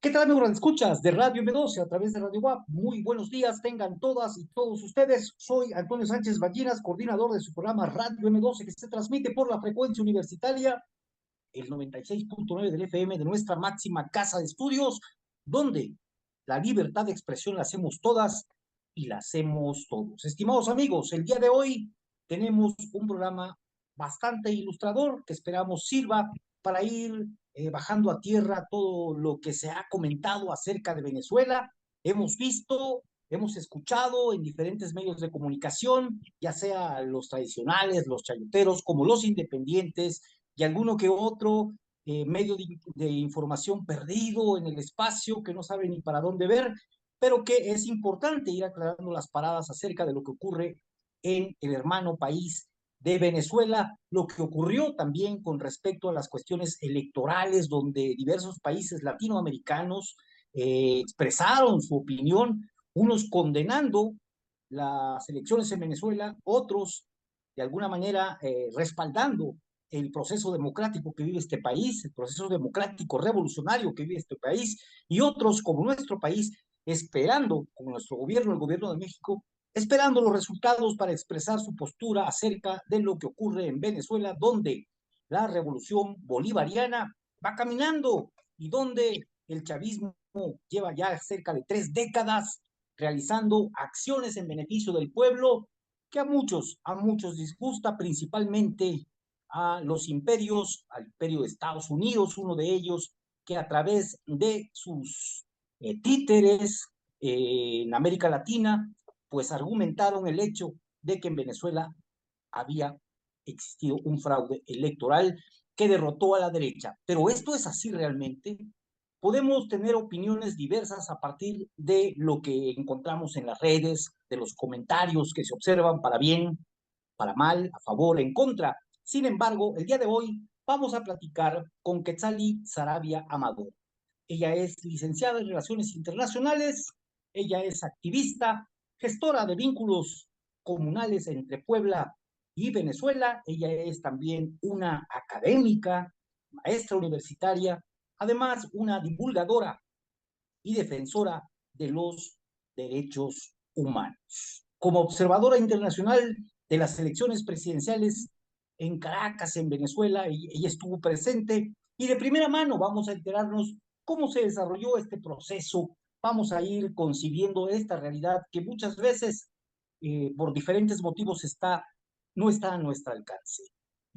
¿Qué tal, amigos? Escuchas de Radio M12 a través de Radio WAP. Muy buenos días, tengan todas y todos ustedes. Soy Antonio Sánchez Ballinas, coordinador de su programa Radio M12, que se transmite por la frecuencia universitaria, el 96.9 del FM de nuestra máxima casa de estudios, donde la libertad de expresión la hacemos todas y la hacemos todos. Estimados amigos, el día de hoy tenemos un programa bastante ilustrador que esperamos sirva para ir bajando a tierra todo lo que se ha comentado acerca de Venezuela. Hemos visto, hemos escuchado en diferentes medios de comunicación, ya sea los tradicionales, los chayoteros, como los independientes y alguno que otro medio de información perdido en el espacio que no sabe ni para dónde ver, pero que es importante ir aclarando las paradas acerca de lo que ocurre en el hermano país de Venezuela, lo que ocurrió también con respecto a las cuestiones electorales, donde diversos países latinoamericanos expresaron su opinión, unos condenando las elecciones en Venezuela, otros de alguna manera respaldando el proceso democrático que vive este país, el proceso democrático revolucionario que vive este país, y otros como nuestro país, esperando, como nuestro gobierno, el gobierno de México, esperando los resultados para expresar su postura acerca de lo que ocurre en Venezuela, donde la revolución bolivariana va caminando y donde el chavismo lleva ya cerca de 3 décadas realizando acciones en beneficio del pueblo que a muchos disgusta, principalmente a los imperios, al imperio de Estados Unidos, uno de ellos que a través de sus títeres en América Latina, pues argumentaron el hecho de que en Venezuela había existido un fraude electoral que derrotó a la derecha. Pero esto es así realmente. Podemos tener opiniones diversas a partir de lo que encontramos en las redes, de los comentarios que se observan para bien, para mal, a favor, en contra. Sin embargo, el día de hoy vamos a platicar con Quetzali Sarabia Amador. Ella es licenciada en Relaciones Internacionales, ella es activista, gestora de vínculos comunales entre Puebla y Venezuela, ella es también una académica, maestra universitaria, además una divulgadora y defensora de los derechos humanos. Como observadora internacional de las elecciones presidenciales en Caracas, en Venezuela, ella estuvo presente y de primera mano vamos a enterarnos cómo se desarrolló este proceso, vamos a ir concibiendo esta realidad que muchas veces, por diferentes motivos, no está a nuestro alcance.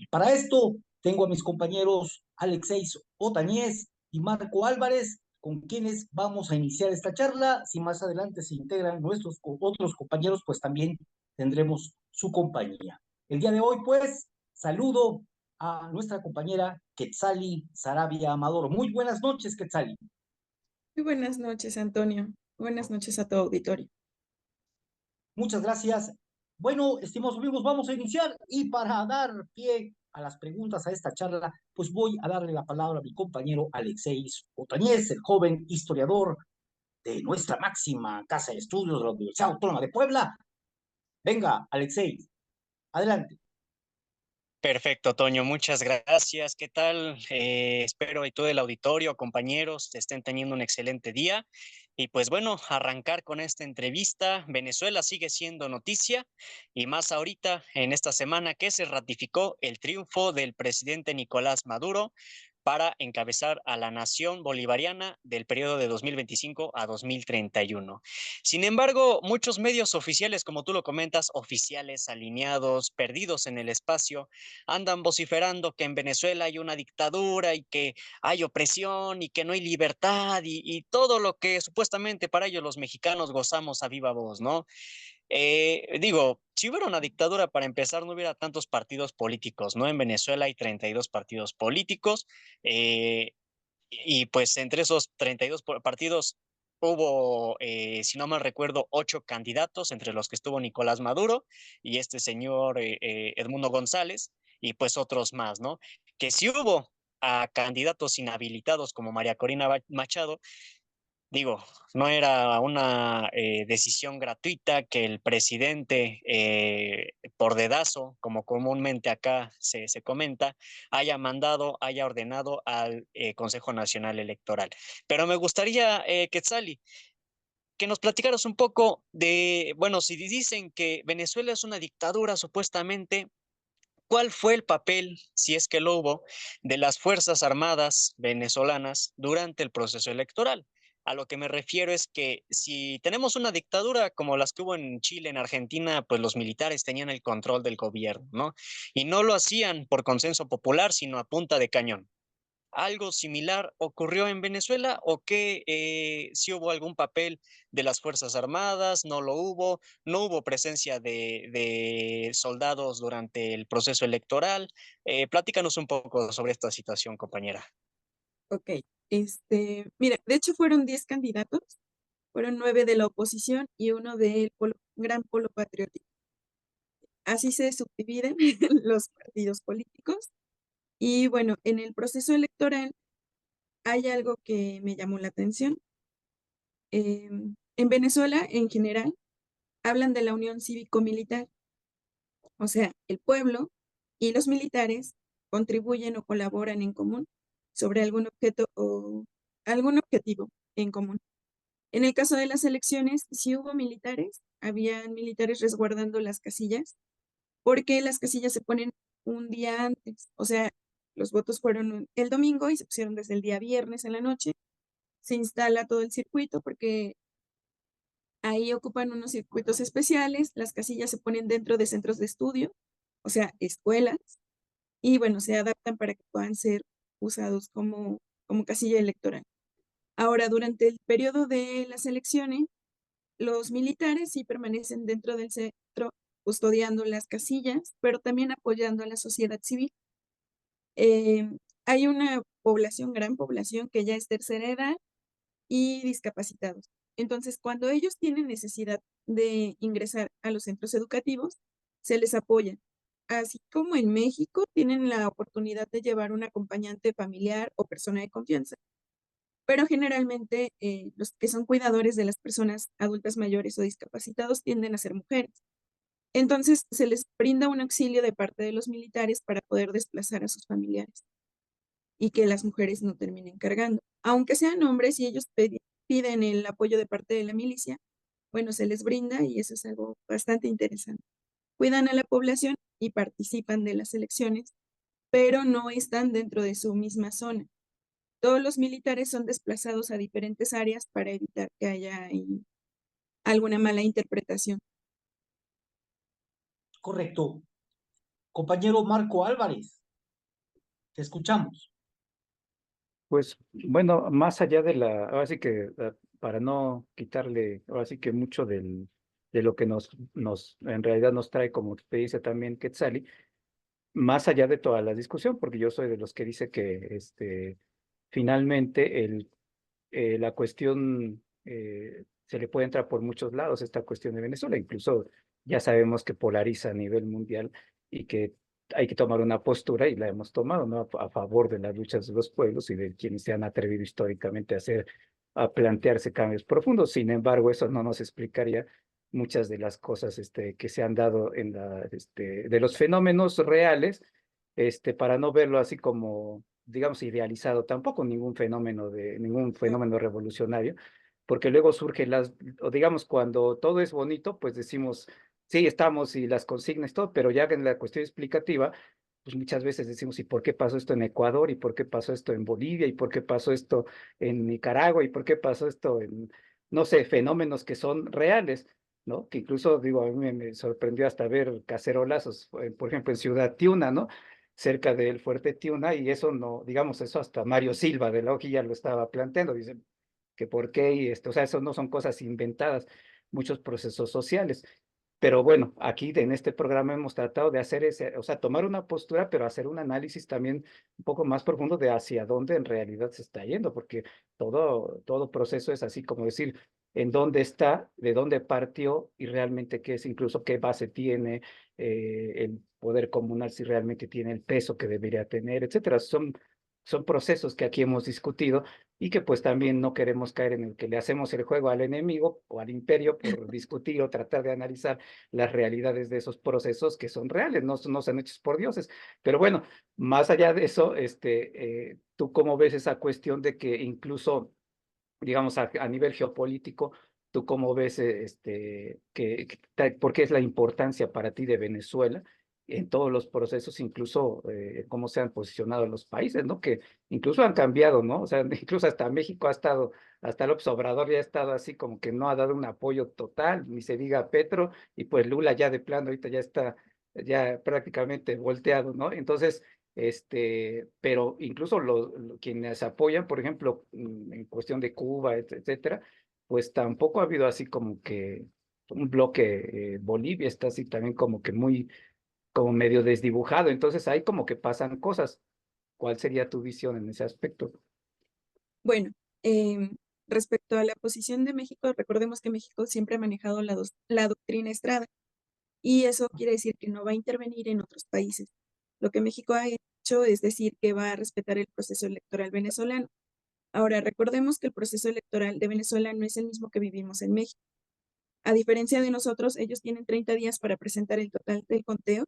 Para esto, tengo a mis compañeros Alexei Otañez y Marco Álvarez, con quienes vamos a iniciar esta charla. Si más adelante se integran nuestros otros compañeros, pues también tendremos su compañía. El día de hoy, pues, saludo a nuestra compañera Quetzali Sarabia Amador. Muy buenas noches, Quetzali. Muy buenas noches, Antonio. Buenas noches a tu auditorio. Muchas gracias. Bueno, estimados amigos, vamos a iniciar y para dar pie a las preguntas a esta charla, pues voy a darle la palabra a mi compañero Alexei Otañez, el joven historiador de nuestra máxima casa de estudios de la Universidad Autónoma de Puebla. Venga, Alexei, adelante. Perfecto, Toño, muchas gracias. ¿Qué tal? Espero y todo el auditorio, compañeros, estén teniendo un excelente día. Y pues bueno, arrancar con esta entrevista. Venezuela sigue siendo noticia y más ahorita en esta semana que se ratificó el triunfo del presidente Nicolás Maduro para encabezar a la nación bolivariana del periodo de 2025 a 2031. Sin embargo, muchos medios oficiales, como tú lo comentas, oficiales, alineados, perdidos en el espacio, andan vociferando que en Venezuela hay una dictadura y que hay opresión y que no hay libertad y todo lo que supuestamente para ellos los mexicanos gozamos a viva voz, ¿no? Digo, si hubiera una dictadura, para empezar, no hubiera tantos partidos políticos, ¿no? En Venezuela hay 32 partidos políticos, y pues entre esos 32 partidos hubo, si no mal recuerdo, 8 candidatos, entre los que estuvo Nicolás Maduro y este señor Edmundo González, y pues otros más, ¿no? Que si hubo a candidatos inhabilitados como María Corina Machado, Digo, no era una decisión gratuita que el presidente, por dedazo, como comúnmente acá se comenta, haya mandado, haya ordenado al Consejo Nacional Electoral. Pero me gustaría, Quetzali, que nos platicaras un poco de, bueno, si dicen que Venezuela es una dictadura supuestamente, ¿cuál fue el papel, si es que lo hubo, de las Fuerzas Armadas venezolanas durante el proceso electoral? A lo que me refiero es que si tenemos una dictadura como las que hubo en Chile, en Argentina, pues los militares tenían el control del gobierno, ¿no? Y no lo hacían por consenso popular, sino a punta de cañón. ¿Algo similar ocurrió en Venezuela o que si hubo algún papel de las Fuerzas Armadas? ¿No lo hubo? ¿No hubo presencia de soldados durante el proceso electoral? Platícanos un poco sobre esta situación, compañera. Ok, mira, de hecho fueron 10 candidatos, fueron 9 de la oposición y uno del Gran Polo Patriótico. Así se subdividen los partidos políticos. Y bueno, en el proceso electoral hay algo que me llamó la atención. En Venezuela, en general, hablan de la unión cívico-militar, o sea, el pueblo y los militares contribuyen o colaboran en común sobre algún objeto o algún objetivo en común. En el caso de las elecciones, sí hubo militares, habían militares resguardando las casillas, porque las casillas se ponen un día antes, o sea, los votos fueron el domingo y se pusieron desde el día viernes en la noche, se instala todo el circuito porque ahí ocupan unos circuitos especiales, las casillas se ponen dentro de centros de estudio, o sea, escuelas, y bueno, se adaptan para que puedan ser usados como casilla electoral. Ahora, durante el periodo de las elecciones, los militares sí permanecen dentro del centro custodiando las casillas, pero también apoyando a la sociedad civil. Eh, Hay una población, gran población, que ya es tercera edad y discapacitados. Entonces, cuando ellos tienen necesidad de ingresar a los centros educativos, se les apoya. Así como en México tienen la oportunidad de llevar un acompañante familiar o persona de confianza, pero generalmente los que son cuidadores de las personas adultas mayores o discapacitados tienden a ser mujeres. Entonces, se les brinda un auxilio de parte de los militares para poder desplazar a sus familiares y que las mujeres no terminen cargando. Aunque sean hombres y ellos piden el apoyo de parte de la milicia, bueno, se les brinda y eso es algo bastante interesante. Cuidan a la población y participan de las elecciones, pero no están dentro de su misma zona. Todos los militares son desplazados a diferentes áreas para evitar que haya ahí alguna mala interpretación. Correcto. Compañero Marco Álvarez, te escuchamos. Pues bueno, más allá de ahora sí que para no quitarle, ahora sí que mucho de lo que en realidad nos trae, como te dice también Quetzali, más allá de toda la discusión, porque yo soy de los que dice que finalmente la cuestión se le puede entrar por muchos lados, esta cuestión de Venezuela, incluso ya sabemos que polariza a nivel mundial y que hay que tomar una postura y la hemos tomado, ¿no? A favor de las luchas de los pueblos y de quienes se han atrevido históricamente a plantearse cambios profundos. Sin embargo, eso no nos explicaría muchas de las cosas que se han dado de los fenómenos reales, para no verlo así como, digamos, idealizado tampoco ningún fenómeno revolucionario, porque luego surge o digamos, cuando todo es bonito, pues decimos, sí, estamos y las consignas, todo, pero ya en la cuestión explicativa, pues muchas veces decimos, ¿y por qué pasó esto en Ecuador? ¿Y por qué pasó esto en Bolivia? ¿Y por qué pasó esto en Nicaragua? ¿Y por qué pasó esto no sé, fenómenos que son reales? ¿No? Que incluso, digo, a mí me sorprendió hasta ver cacerolazos, por ejemplo, en Ciudad Tiuna, ¿no? Cerca del Fuerte Tiuna, y eso no, digamos, eso hasta Mario Silva de la Hojilla lo estaba planteando, dice que por qué, y o sea, eso no son cosas inventadas, muchos procesos sociales. Pero bueno, aquí en este programa hemos tratado de hacer o sea, tomar una postura, pero hacer un análisis también un poco más profundo de hacia dónde en realidad se está yendo, porque todo proceso es así como decir en dónde está, de dónde partió y realmente qué es, incluso qué base tiene el poder comunal, si realmente tiene el peso que debería tener, etcétera. son procesos que aquí hemos discutido y que pues también no queremos caer en el que le hacemos el juego al enemigo o al imperio por discutir o tratar de analizar las realidades de esos procesos que son reales, no son hechos por dioses. Pero bueno, más allá de eso, ¿tú cómo ves esa cuestión de que incluso, digamos, a nivel geopolítico, tú cómo ves, por qué es la importancia para ti de Venezuela en todos los procesos, incluso cómo se han posicionado los países, ¿no? Que incluso han cambiado, ¿no? O sea, incluso hasta México ha estado, hasta López Obrador ya ha estado así como que no ha dado un apoyo total, ni se diga Petro, y pues Lula ya de plano ahorita ya está ya prácticamente volteado, ¿no? Entonces, pero incluso quienes apoyan, por ejemplo, en cuestión de Cuba, etcétera, pues tampoco ha habido así como que un bloque. Bolivia está así también como que muy, como medio desdibujado, entonces ahí como que pasan cosas. ¿Cuál sería tu visión en ese aspecto? Bueno, respecto a la posición de México, recordemos que México siempre ha manejado la doctrina Estrada y eso quiere decir que no va a intervenir en otros países. Lo que México ha hecho es decir que va a respetar el proceso electoral venezolano. Ahora, recordemos que el proceso electoral de Venezuela no es el mismo que vivimos en México. A diferencia de nosotros, ellos tienen 30 días para presentar el total del conteo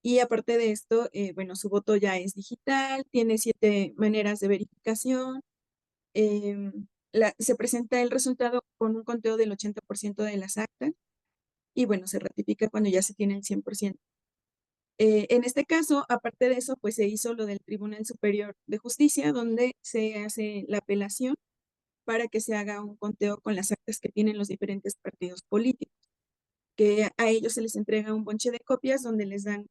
y aparte de esto, bueno, su voto ya es digital, tiene 7 maneras de verificación. Se presenta el resultado con un conteo del 80% de las actas y bueno, se ratifica cuando ya se tiene el 100%. En este caso, aparte de eso, pues se hizo lo del Tribunal Superior de Justicia, donde se hace la apelación para que se haga un conteo con las actas que tienen los diferentes partidos políticos, que a ellos se les entrega un bonche de copias donde les dan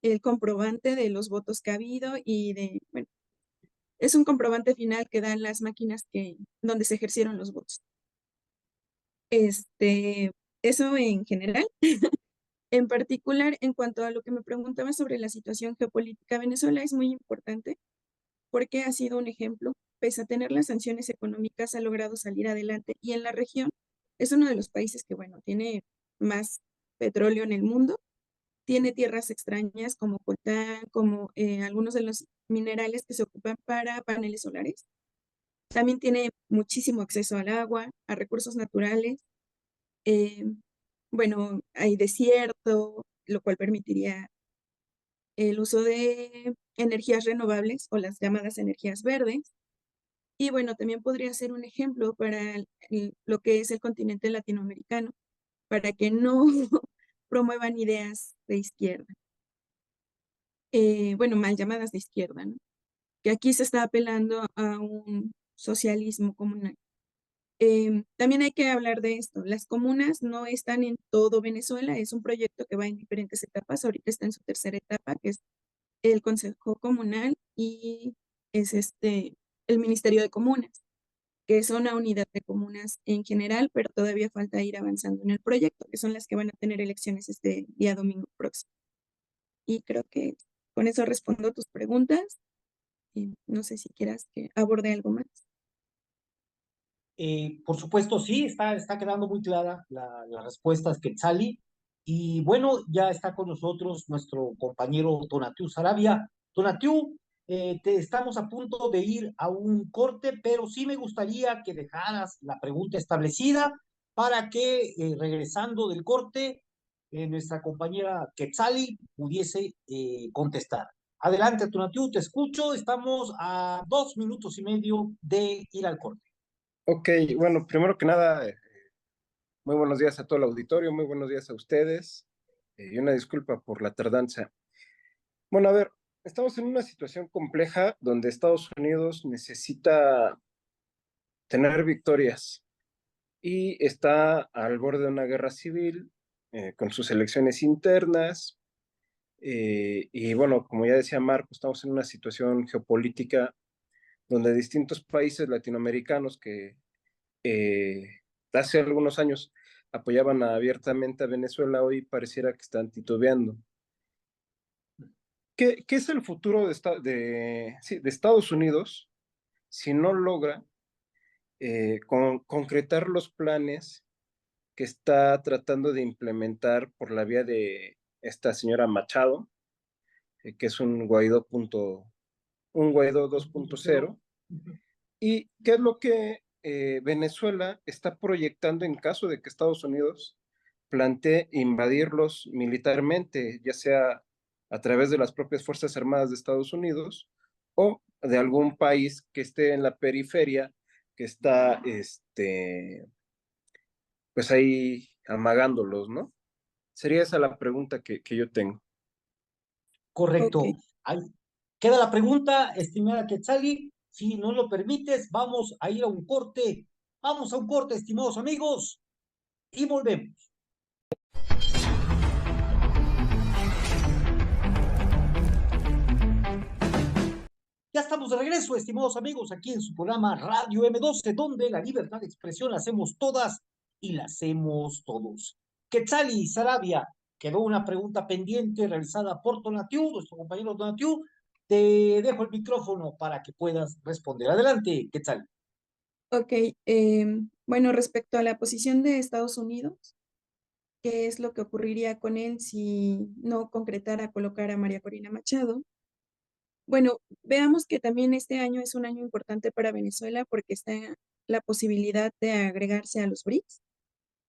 el comprobante de los votos que ha habido y bueno, es un comprobante final que dan las máquinas donde se ejercieron los votos. Eso en general. En particular, en cuanto a lo que me preguntaba sobre la situación geopolítica, Venezuela es muy importante porque ha sido un ejemplo, pese a tener las sanciones económicas, ha logrado salir adelante y en la región es uno de los países que, bueno, tiene más petróleo en el mundo, tiene tierras extrañas como coltán, como algunos de los minerales que se ocupan para paneles solares. También tiene muchísimo acceso al agua, a recursos naturales. eh, bueno, hay desierto, lo cual permitiría el uso de energías renovables o las llamadas energías verdes. Y bueno, también podría ser un ejemplo para lo que es el continente latinoamericano, para que no promuevan ideas de izquierda, bueno, mal llamadas de izquierda, ¿no? Que aquí se está apelando a un socialismo comunal. También hay que hablar de esto. Las comunas no están en todo Venezuela, es un proyecto que va en diferentes etapas. Ahorita está en su tercera etapa, que es el Consejo Comunal y es el Ministerio de Comunas, que es una unidad de comunas en general, pero todavía falta ir avanzando en el proyecto, que son las que van a tener elecciones este día domingo próximo. Y creo que con eso respondo tus preguntas. No sé si quieras que aborde algo más. Por supuesto, sí, está quedando muy clara la respuesta, Quetzali. Y bueno, ya está con nosotros nuestro compañero Tonatiuh Sarabia. Tonatiuh, estamos a punto de ir a un corte, pero sí me gustaría que dejaras la pregunta establecida para que regresando del corte, nuestra compañera Quetzali pudiese contestar. Adelante, Tonatiuh, te escucho. Estamos a 2 minutos y medio de ir al corte. Ok, bueno, primero que nada, muy buenos días a todo el auditorio, muy buenos días a ustedes y una disculpa por la tardanza. Bueno, a ver, estamos en una situación compleja donde Estados Unidos necesita tener victorias y está al borde de una guerra civil con sus elecciones internas. Y bueno, como ya decía Marco, estamos en una situación geopolítica donde distintos países latinoamericanos que hace algunos años apoyaban abiertamente a Venezuela, hoy pareciera que están titubeando. ¿Qué es el futuro de Estados Unidos si no logra concretar los planes que está tratando de implementar por la vía de esta señora Machado, que es un Guaidó un Guaidó 2.0. ¿Y qué es lo que Venezuela está proyectando en caso de que Estados Unidos plantee invadirlos militarmente, ya sea a través de las propias Fuerzas Armadas de Estados Unidos o de algún país que esté en la periferia, que está pues ahí amagándolos, ¿no? Sería esa la pregunta que yo tengo. Correcto. Ok. Ahí queda la pregunta, estimada Quetzali. Si no lo permites, vamos a ir a un corte. Vamos a un corte, estimados amigos, y volvemos. Ya estamos de regreso, estimados amigos, aquí en su programa Radio M12, donde la libertad de expresión la hacemos todas y la hacemos todos. Quetzali Sarabia, quedó una pregunta pendiente realizada por Tonatiu, nuestro compañero Tonatiu. Te dejo el micrófono para que puedas responder. Adelante, Quetzali. Ok, bueno, respecto a la posición de Estados Unidos, ¿qué es lo que ocurriría con él si no concretara colocar a María Corina Machado? Bueno, veamos que también este año es un año importante para Venezuela porque está la posibilidad de agregarse a los BRICS.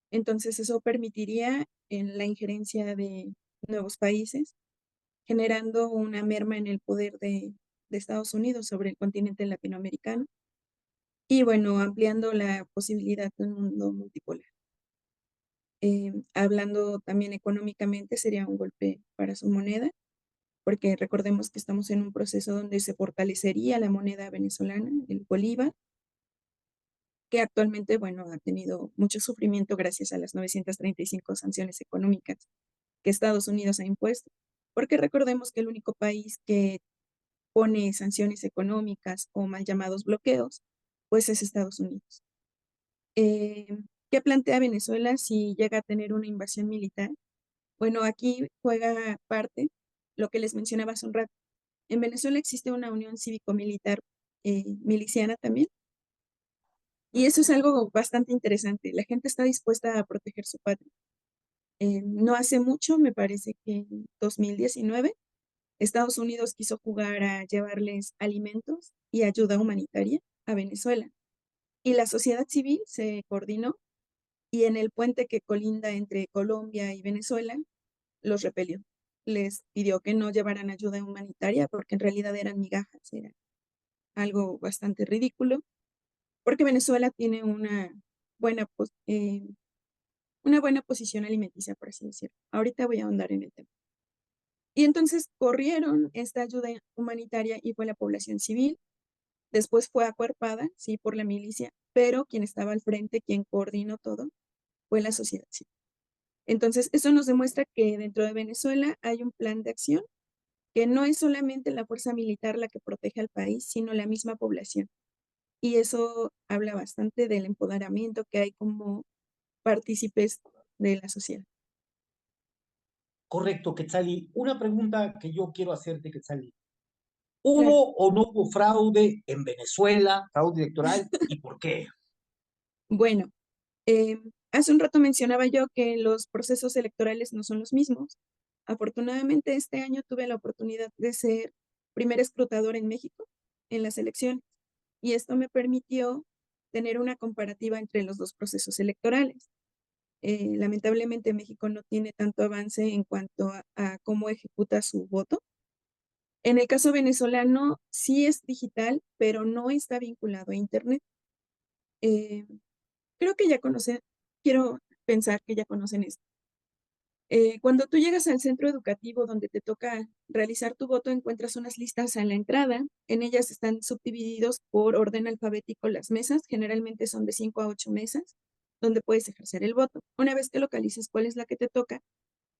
Entonces eso permitiría en la injerencia de nuevos países, generando una merma en el poder de Estados Unidos sobre el continente latinoamericano y bueno, ampliando la posibilidad de un mundo multipolar. Hablando también económicamente, sería un golpe para su moneda, porque recordemos que estamos en un proceso donde se fortalecería la moneda venezolana, el bolívar, que actualmente, bueno, ha tenido mucho sufrimiento gracias a las 935 sanciones económicas que Estados Unidos ha impuesto, porque recordemos que el único país que pone sanciones económicas o mal llamados bloqueos, pues es Estados Unidos. Eh, ¿Qué plantea Venezuela si llega a tener una invasión militar? Bueno, aquí juega parte lo que les mencionaba hace un rato. En Venezuela existe una unión cívico-militar miliciana también, y eso es algo bastante interesante. La gente está dispuesta a proteger su patria. No hace mucho, me parece que en 2019, Estados Unidos quiso jugar a llevarles alimentos y ayuda humanitaria a Venezuela. Y la sociedad civil se coordinó y en el puente que colinda entre Colombia y Venezuela los repelió. Les pidió que no llevaran ayuda humanitaria porque en realidad eran migajas, era algo bastante ridículo, porque Venezuela tiene buena, una buena posición alimenticia, por así decirlo. Ahorita voy a ahondar en el tema. Y entonces corrieron esta ayuda humanitaria y fue la población civil. Después fue acuerpada, sí, por la milicia, pero quien estaba al frente, quien coordinó todo, fue la sociedad civil. Entonces, eso nos demuestra que dentro de Venezuela hay un plan de acción, que no es solamente la fuerza militar la que protege al país, sino la misma población. Y eso habla bastante del empoderamiento que hay como partícipes de la sociedad. Correcto, Quetzali. Una pregunta que yo quiero hacerte, Quetzali. Claro. ¿Hubo o no hubo fraude en Venezuela, fraude electoral, y por qué? Bueno, hace un rato mencionaba yo que los procesos electorales no son los mismos. Afortunadamente, este año tuve la oportunidad de ser primer escrutador en México en las elecciones y esto me permitió tener una comparativa entre los dos procesos electorales. Lamentablemente, México no tiene tanto avance en cuanto a cómo ejecuta su voto. En el caso venezolano, sí es digital, pero no está vinculado a Internet. Eh, Creo que ya conocen, quiero pensar que ya conocen esto. Cuando tú llegas al centro educativo donde te toca realizar tu voto, encuentras unas listas a la entrada. En ellas están subdivididos por orden alfabético las mesas. Generalmente son de 5 a 8 mesas donde puedes ejercer el voto. Una vez que localices cuál es la que te toca,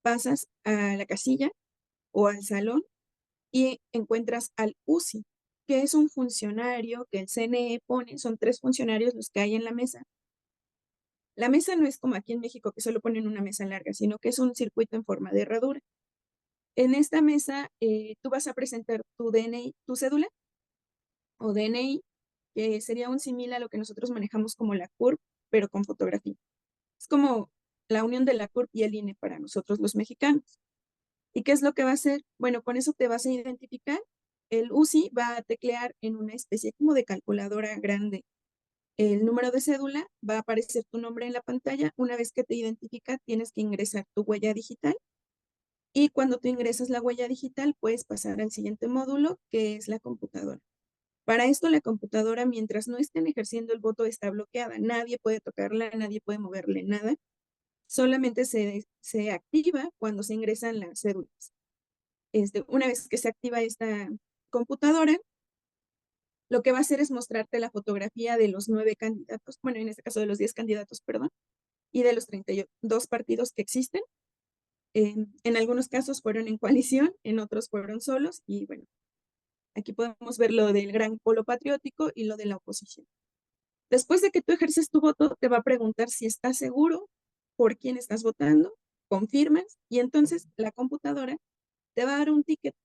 pasas a la casilla o al salón y encuentras al UCI, que es un funcionario que el CNE pone. Son 3 funcionarios los que hay en la mesa. La mesa no es como aquí en México que solo ponen una mesa larga, sino que es un circuito en forma de herradura. En esta mesa tú vas a presentar tu DNI, tu cédula o DNI, que sería un símil a lo que nosotros manejamos como la CURP, pero con fotografía. Es como la unión de la CURP y el INE para nosotros los mexicanos. ¿Y qué es lo que va a hacer? Bueno, con eso te vas a identificar el UCI va a teclear en una especie como de calculadora grande el número de cédula, va a aparecer tu nombre en la pantalla. Una vez que te identifica, tienes que ingresar tu huella digital. Y cuando tú ingresas la huella digital, puedes pasar al siguiente módulo, que es la computadora. Para esto, la computadora, mientras no estén ejerciendo el voto, está bloqueada. Nadie puede tocarla, nadie puede moverle nada. Solamente se activa cuando se ingresan las cédulas. Una vez que se activa esta computadora, lo que va a hacer es mostrarte la fotografía de los 9 candidatos, bueno, en este caso de los 10 candidatos, perdón, y de los 32 partidos que existen. En algunos casos fueron en coalición, en otros fueron solos, y bueno, aquí podemos ver lo del gran polo patriótico y lo de la oposición. Después de que tú ejerces tu voto, te va a preguntar si estás seguro por quién estás votando, confirmas, y entonces la computadora te va a dar un ticket.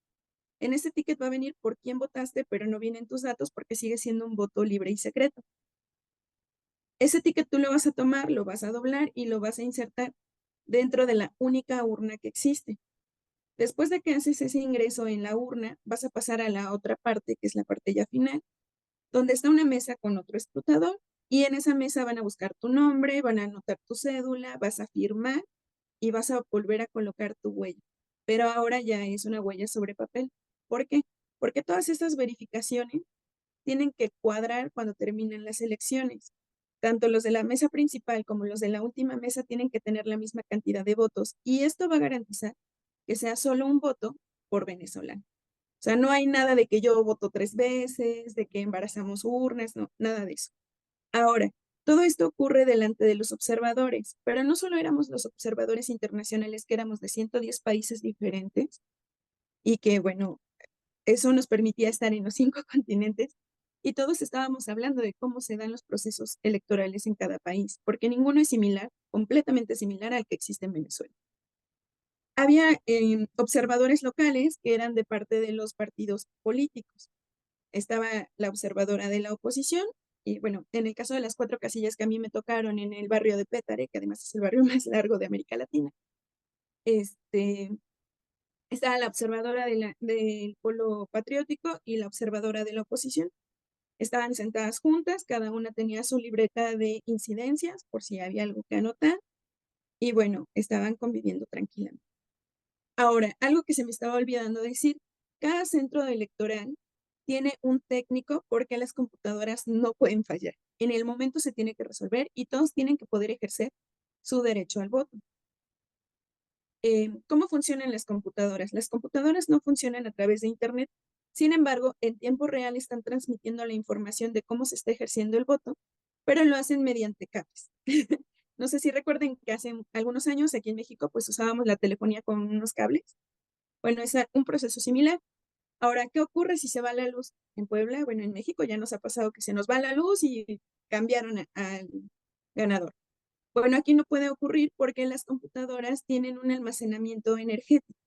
En ese ticket va a venir por quién votaste, pero no vienen tus datos porque sigue siendo un voto libre y secreto. Ese ticket tú lo vas a tomar, lo vas a doblar y lo vas a insertar dentro de la única urna que existe. Después de que haces ese ingreso en la urna, vas a pasar a la otra parte, que es la parte ya final, donde está una mesa con otro escrutador, y en esa mesa van a buscar tu nombre, van a anotar tu cédula, vas a firmar y vas a volver a colocar tu huella. Pero ahora ya es una huella sobre papel. ¿Por qué? Porque todas estas verificaciones tienen que cuadrar cuando terminen las elecciones. Tanto los de la mesa principal como los de la última mesa tienen que tener la misma cantidad de votos, y esto va a garantizar que sea solo un voto por venezolano. O sea, no hay nada de que yo voto 3 veces, de que embarazamos urnas, no, nada de eso. Ahora, todo esto ocurre delante de los observadores, pero no solo éramos los observadores internacionales, que éramos de 110 países diferentes, y que, bueno, eso nos permitía estar en los 5 continentes, y todos estábamos hablando de cómo se dan los procesos electorales en cada país, porque ninguno es similar, completamente similar al que existe en Venezuela. Había observadores locales que eran de parte de los partidos políticos. Estaba la observadora de la oposición, y bueno, en el caso de las 4 casillas que a mí me tocaron en el barrio de Petare, que además es el barrio más largo de América Latina, estaba la observadora del polo patriótico y la observadora de la oposición. Estaban sentadas juntas, cada una tenía su libreta de incidencias por si había algo que anotar, y bueno, estaban conviviendo tranquilamente. Ahora, algo que se me estaba olvidando decir, cada centro electoral tiene un técnico porque las computadoras no pueden fallar. En el momento se tiene que resolver y todos tienen que poder ejercer su derecho al voto. ¿Cómo funcionan las computadoras? Las computadoras no funcionan a través de Internet. Sin embargo, en tiempo real están transmitiendo la información de cómo se está ejerciendo el voto, pero lo hacen mediante cables. No sé si recuerden que hace algunos años aquí en México pues usábamos la telefonía con unos cables. Bueno, es un proceso similar. Ahora, ¿qué ocurre si se va la luz en Puebla? Bueno, en México ya nos ha pasado que se nos va la luz y cambiaron al ganador. Bueno, aquí no puede ocurrir porque las computadoras tienen un almacenamiento energético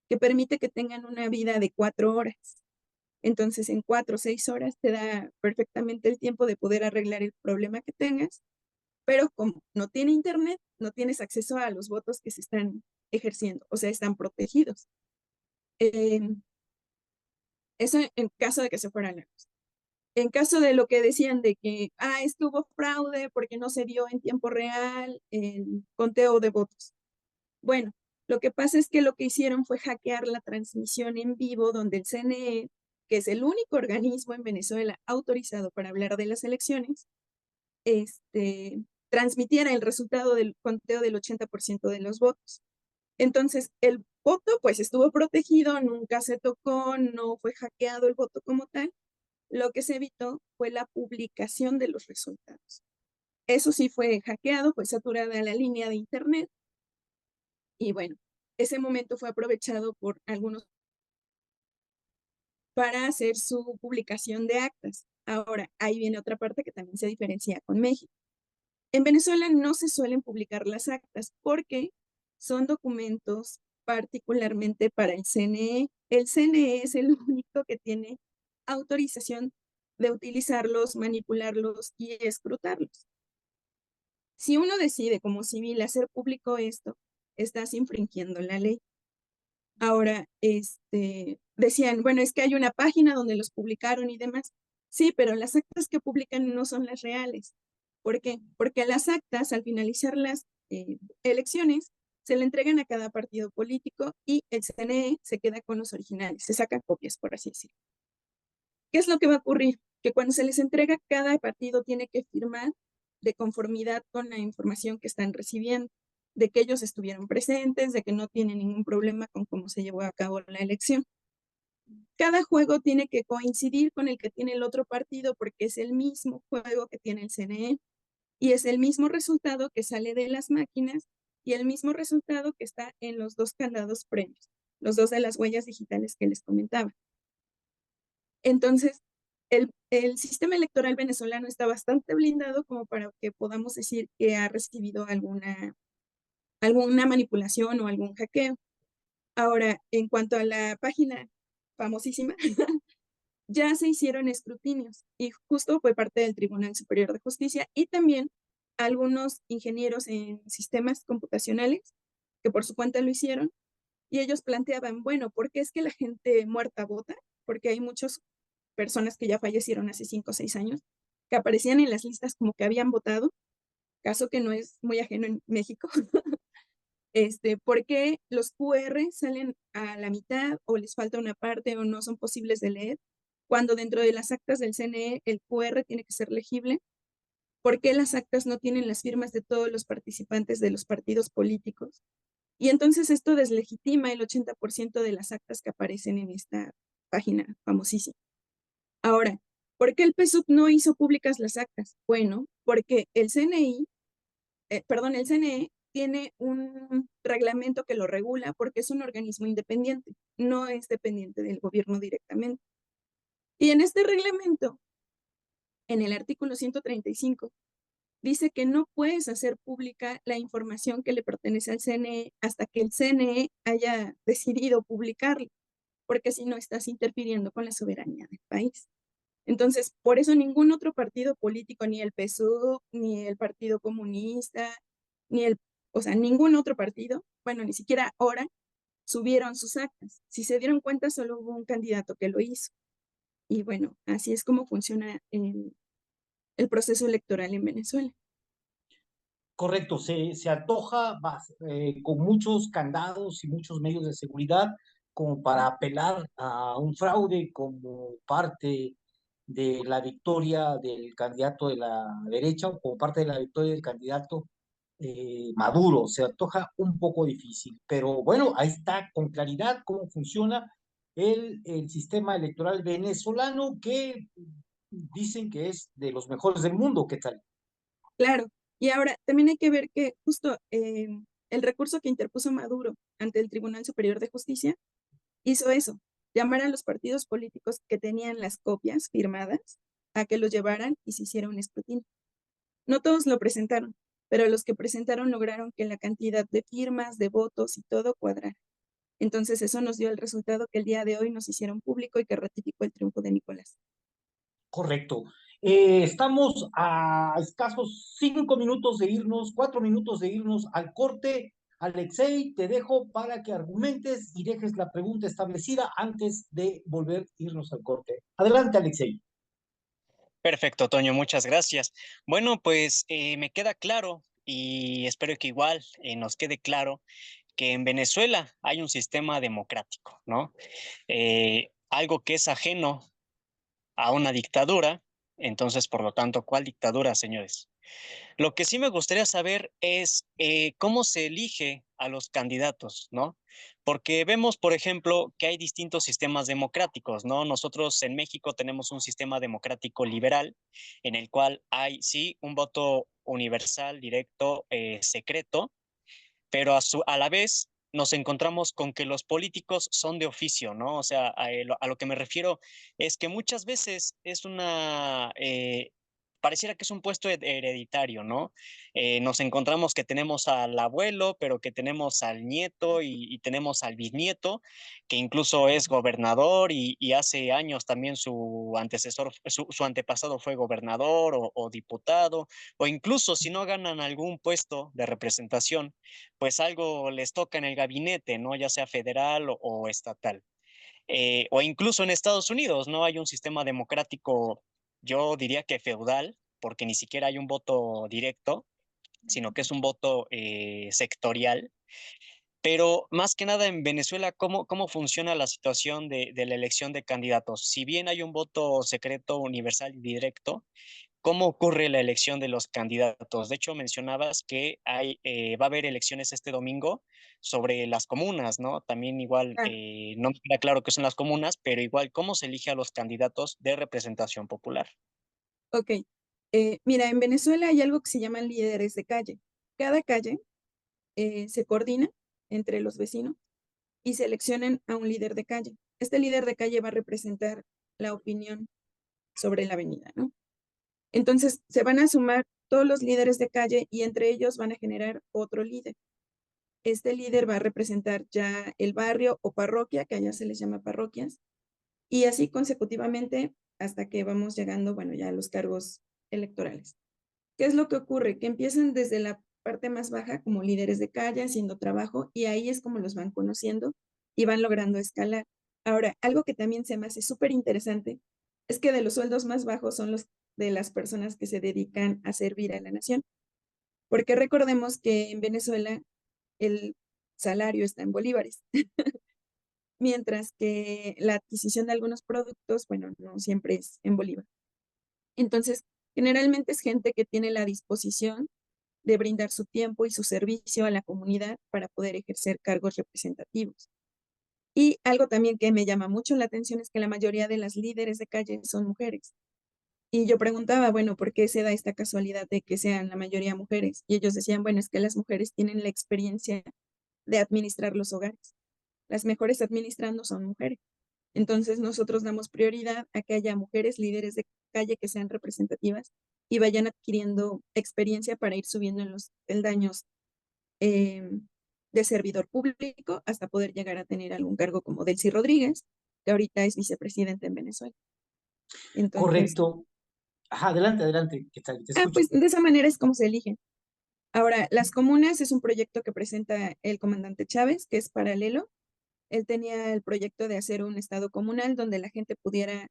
que permite que tengan una vida de 4 horas. Entonces, en 4 o 6 horas te da perfectamente el tiempo de poder arreglar el problema que tengas, pero como no tiene internet, no tienes acceso a los votos que se están ejerciendo, o sea, están protegidos. Eso en caso de que se fuera la luz. En caso de lo que decían de que, estuvo fraude porque no se dio en tiempo real el conteo de votos. Bueno, lo que pasa es que lo que hicieron fue hackear la transmisión en vivo donde el CNE, que es el único organismo en Venezuela autorizado para hablar de las elecciones, transmitiera el resultado del conteo del 80% de los votos. Entonces, el voto pues estuvo protegido, nunca se tocó, no fue hackeado el voto como tal. Lo que se evitó fue la publicación de los resultados. Eso sí fue hackeado, fue saturada la línea de internet, y bueno, ese momento fue aprovechado por algunos para hacer su publicación de actas. Ahora, ahí viene otra parte que también se diferencia con México. En Venezuela no se suelen publicar las actas porque son documentos particularmente para el CNE. El CNE es el único que tiene autorización de utilizarlos, manipularlos y escrutarlos. Si uno decide como civil hacer público esto, estás infringiendo la ley. Ahora, decían, bueno, es que hay una página donde los publicaron y demás. Sí, pero las actas que publican no son las reales. ¿Por qué? Porque las actas, al finalizar las elecciones, se le entregan a cada partido político y el CNE se queda con los originales, se sacan copias, por así decirlo. ¿Qué es lo que va a ocurrir? Que cuando se les entrega, cada partido tiene que firmar de conformidad con la información que están recibiendo, de que ellos estuvieron presentes, de que no tienen ningún problema con cómo se llevó a cabo la elección. Cada juego tiene que coincidir con el que tiene el otro partido porque es el mismo juego que tiene el CNE y es el mismo resultado que sale de las máquinas y el mismo resultado que está en los dos candados previos, los dos de las huellas digitales que les comentaba. Entonces, el sistema electoral venezolano está bastante blindado como para que podamos decir que ha recibido alguna manipulación o algún hackeo. Ahora, en cuanto a la página famosísima, ya se hicieron escrutinios y justo fue parte del Tribunal Superior de Justicia y también algunos ingenieros en sistemas computacionales que por su cuenta lo hicieron y ellos planteaban, bueno, ¿por qué es que la gente muerta vota? Porque hay muchas personas que ya fallecieron hace 5 o 6 años que aparecían en las listas como que habían votado, caso que no es muy ajeno en México. ¿Por qué los QR salen a la mitad o les falta una parte o no son posibles de leer? Cuando dentro de las actas del CNE el QR tiene que ser legible. ¿Por qué las actas no tienen las firmas de todos los participantes de los partidos políticos? Y entonces esto deslegitima el 80% de las actas que aparecen en esta página famosísima. Ahora, ¿por qué el PSUV no hizo públicas las actas? Bueno, porque el CNE tiene un reglamento que lo regula porque es un organismo independiente, no es dependiente del gobierno directamente. Y en este reglamento, en el artículo 135, dice que no puedes hacer pública la información que le pertenece al CNE hasta que el CNE haya decidido publicarlo, porque si no estás interfiriendo con la soberanía del país. Entonces, por eso ningún otro partido político, ni el PSUV, ni el Partido Comunista, o sea, ningún otro partido, bueno, ni siquiera ahora, subieron sus actas. Si se dieron cuenta, solo hubo un candidato que lo hizo. Y bueno, así es como funciona el proceso electoral en Venezuela. Correcto, se antoja con muchos candados y muchos medios de seguridad como para apelar a un fraude como parte de la victoria del candidato de la derecha o como parte de la victoria del candidato Maduro. Se antoja un poco difícil, pero bueno, ahí está con claridad cómo funciona el sistema electoral venezolano que dicen que es de los mejores del mundo. ¿Qué tal? Claro, y ahora también hay que ver que justo el recurso que interpuso Maduro ante el Tribunal Superior de Justicia hizo eso, llamar a los partidos políticos que tenían las copias firmadas a que los llevaran y se hiciera un escrutinio. No todos lo presentaron, pero los que presentaron lograron que la cantidad de firmas, de votos y todo cuadrara. Entonces eso nos dio el resultado que el día de hoy nos hicieron público y que ratificó el triunfo de Nicolás. Correcto. Estamos a escasos 5 minutos de irnos, 4 minutos de irnos al corte. Alexei, te dejo para que argumentes y dejes la pregunta establecida antes de volver a irnos al corte. Adelante, Alexei. Perfecto, Toño, muchas gracias. Bueno, pues me queda claro y espero que igual nos quede claro que en Venezuela hay un sistema democrático, ¿no? Algo que es ajeno a una dictadura. Entonces, por lo tanto, ¿cuál dictadura, señores? Lo que sí me gustaría saber es cómo se elige a los candidatos, ¿no? Porque vemos, por ejemplo, que hay distintos sistemas democráticos, ¿no? Nosotros en México tenemos un sistema democrático liberal en el cual hay, sí, un voto universal, directo, secreto, pero a la vez nos encontramos con que los políticos son de oficio, ¿no? O sea, a lo que me refiero es que muchas veces es pareciera que es un puesto hereditario, ¿no? Nos encontramos que tenemos al abuelo, pero que tenemos al nieto y tenemos al bisnieto, que incluso es gobernador y hace años también su antecesor, su antepasado fue gobernador o diputado, o incluso si no ganan algún puesto de representación, pues algo les toca en el gabinete, ¿no? Ya sea federal o estatal. o incluso en Estados Unidos, ¿no? Hay un sistema democrático, yo diría que feudal, porque ni siquiera hay un voto directo, sino que es un voto sectorial. Pero más que nada en Venezuela, ¿cómo funciona la situación de la elección de candidatos? Si bien hay un voto secreto, universal y directo, ¿cómo ocurre la elección de los candidatos? De hecho, mencionabas que va a haber elecciones este domingo sobre las comunas, ¿no? También igual, Ah, no me queda claro qué son las comunas, pero igual, ¿cómo se elige a los candidatos de representación popular? ok. Mira, en Venezuela hay algo que se llaman líderes de calle. Cada calle se coordina entre los vecinos y seleccionan a un líder de calle. Este líder de calle va a representar la opinión sobre la avenida, ¿no? Entonces, se van a sumar todos los líderes de calle y entre ellos van a generar otro líder. Este líder va a representar ya el barrio o parroquia, que allá se les llama parroquias, y así consecutivamente hasta que vamos llegando, bueno, ya a los cargos electorales. ¿Qué es lo que ocurre? Que empiezan desde la parte más baja como líderes de calle haciendo trabajo y ahí es como los van conociendo y van logrando escalar. Ahora, algo que también se me hace súper interesante es que de los sueldos más bajos son los de las personas que se dedican a servir a la nación, porque recordemos que en Venezuela el salario está en bolívares, mientras que la adquisición de algunos productos, bueno, no siempre es en bolívar. Entonces, generalmente es gente que tiene la disposición de brindar su tiempo y su servicio a la comunidad para poder ejercer cargos representativos. Y algo también que me llama mucho la atención es que la mayoría de las líderes de calle son mujeres. Y yo preguntaba, bueno, ¿por qué se da esta casualidad de que sean la mayoría mujeres? Y ellos decían, bueno, es que las mujeres tienen la experiencia de administrar los hogares. Las mejores administrando son mujeres. Entonces nosotros damos prioridad a que haya mujeres líderes de calle que sean representativas y vayan adquiriendo experiencia para ir subiendo en los peldaños eh, de servidor público hasta poder llegar a tener algún cargo como Delcy Rodríguez, que ahorita es vicepresidente en Venezuela. Entonces, Correcto. Ajá, adelante, adelante, ¿qué tal? Te escucho. pues de esa manera es como se eligen. Ahora, las comunas es un proyecto que presenta el comandante Chávez, que es paralelo. Él tenía el proyecto de hacer un estado comunal donde la gente pudiera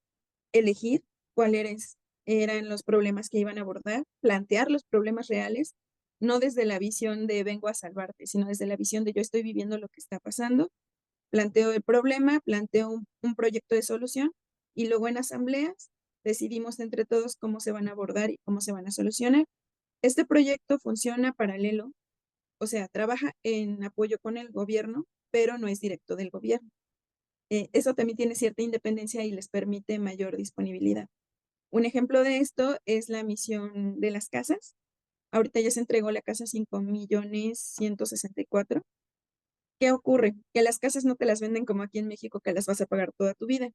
elegir cuáles eran los problemas que iban a abordar, plantear los problemas reales, no desde la visión de vengo a salvarte, sino desde la visión de yo estoy viviendo lo que está pasando, planteo el problema, planteo un proyecto de solución y luego en asambleas decidimos entre todos cómo se van a abordar y cómo se van a solucionar. Este proyecto funciona paralelo, o sea, trabaja en apoyo con el gobierno, pero no es directo del gobierno. Eso también tiene cierta independencia y les permite mayor disponibilidad. Un ejemplo de esto es la misión de las casas. Ahorita ya se entregó la casa 5.164.000. ¿Qué ocurre? Que las casas no te las venden como aquí en México, que las vas a pagar toda tu vida.